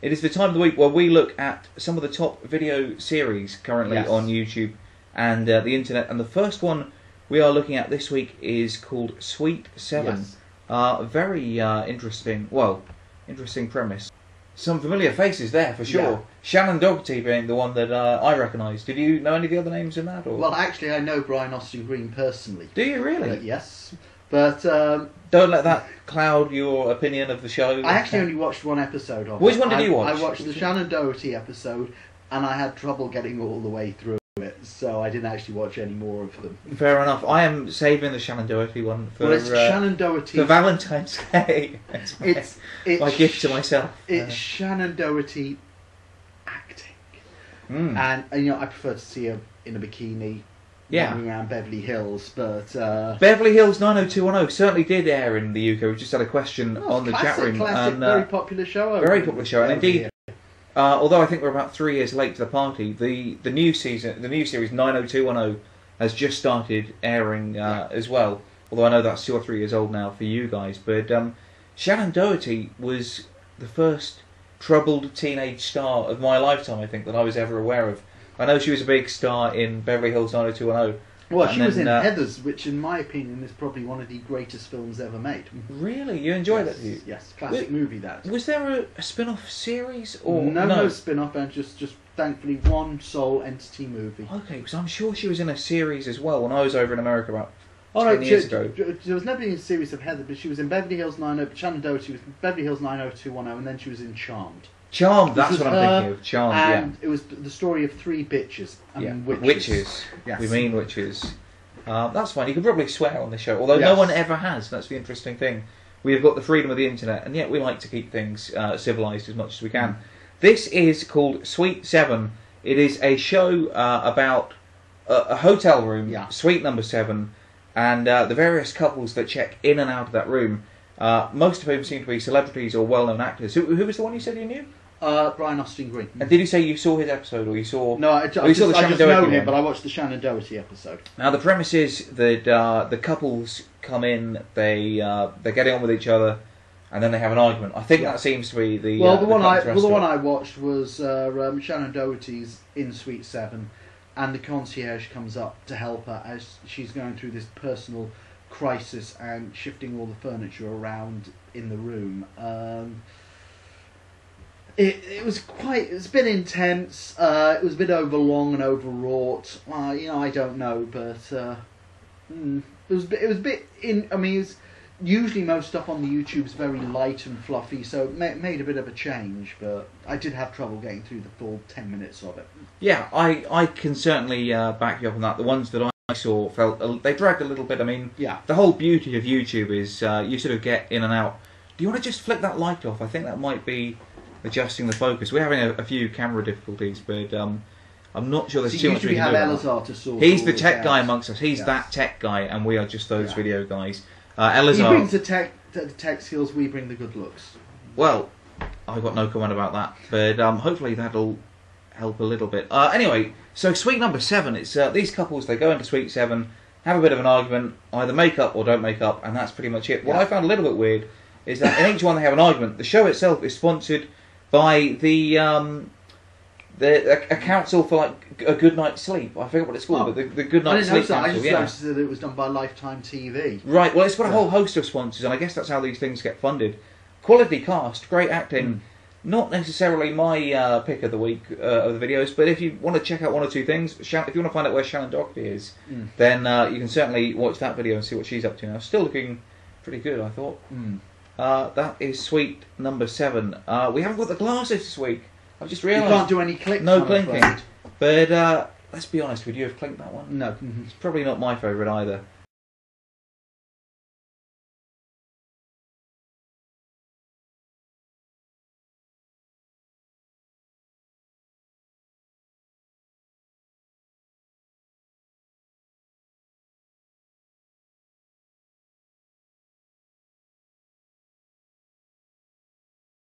It is the time of the week where we look at some of the top video series currently on YouTube and the internet. And the first one we are looking at this week is called Sweet 7. Very interesting, interesting premise. Some familiar faces there for sure. Yeah. Shannon Doherty being the one that I recognise. Did you know any of the other names in that? Or? Well, actually, I know Brian Austin Green personally. Do you really? Yes. But don't let that cloud your opinion of the show. I actually only watched one episode of it. Which one did you watch? I watched the Shannon Doherty episode, and I had trouble getting all the way through it, so I didn't actually watch any more of them. Fair enough. I am saving the Shannon Doherty one for Shannon Doherty for Valentine's Day. It's my gift to myself. It's Shannon Doherty acting, and you know I prefer to see her in a bikini. Running around Beverly Hills, but Beverly Hills 90210 certainly did air in the UK. We just had a question on the chat room. Classic, very popular show. Very popular show, and indeed, although I think we're about 3 years late to the party, the new season, the new series 90210 has just started airing as well. Although I know that's 2 or 3 years old now for you guys, but Shannon Doherty was the first troubled teenage star of my lifetime. I think that I was ever aware of. I know she was a big star in Beverly Hills 90210. Well, she was in Heathers, which in my opinion is probably one of the greatest films ever made. Really? You enjoyed that? Yes, classic movie that. Was there a spin-off series? Or no spin-off, and just thankfully one sole entity movie. Okay, because I'm sure she was in a series as well when I was over in America about 10 years ago. There was never been a series of Heather, but she was in Beverly Hills 90210. Shannon Doherty was in Beverly Hills 90210, and then she was in Charmed. Charmed, that's what I'm thinking of. Charmed, and it was the story of 3 bitches. Witches. Yes. We mean witches. That's fine. You could probably swear on this show, although no one ever has. That's the interesting thing. We have got the freedom of the internet, and yet we like to keep things civilised as much as we can. This is called Sweet 7. It is a show about a hotel room, suite number 7, and the various couples that check in and out of that room. Most of whom seem to be celebrities or well-known actors. Who was the one you said you knew? Brian Austin Green. And did you say you saw his episode, or you saw? No, I just know him, but I watched the Shannon Doherty episode. Now the premise is that the couples come in, they're getting on with each other, and then they have an argument. I think that seems to be the the one I watched was Shannon Doherty's in Suite 7, and the concierge comes up to help her as she's going through this personal crisis and shifting all the furniture around in the room. It was it's a bit intense. It was a bit overlong and overwrought. I don't know, but it was a bit in. I mean, usually most stuff on the YouTube is very light and fluffy, so it made a bit of a change. But I did have trouble getting through the full 10 minutes of it. Yeah, I can certainly back you up on that. The ones that I saw felt they dragged a little bit. I mean, the whole beauty of YouTube is you sort of get in and out. Do you want to just flick that light off? I think that might be adjusting the focus. We're having a few camera difficulties, but I'm not sure there's too much we can do. He's the tech guy amongst us. He's that tech guy, and we are just those video guys. Elazar, he brings the tech skills, we bring the good looks. Well, I've got no comment about that, but hopefully that'll help a little bit. Anyway, so suite number 7, it's these couples, they go into suite 7, have a bit of an argument, either make up or don't make up, and that's pretty much it. What I found a little bit weird is that in each one they have an argument. The show itself is sponsored by a council for like a good night's sleep. I forget what it's called, but the Good Night Sleep Council. I just noticed that it was done by Lifetime TV. Right. Well, it's got a whole host of sponsors, and I guess that's how these things get funded. Quality cast, great acting. Not necessarily my pick of the week of the videos, but if you want to check out 1 or 2 things, if you want to find out where Shannon Doherty is, then you can certainly watch that video and see what she's up to now. Still looking pretty good, I thought. That is suite number 7. We haven't got the glasses this week. I've just realised. You can't do any clicks. No clinking. But let's be honest, would you have clinked that one? No. It's probably not my favourite either.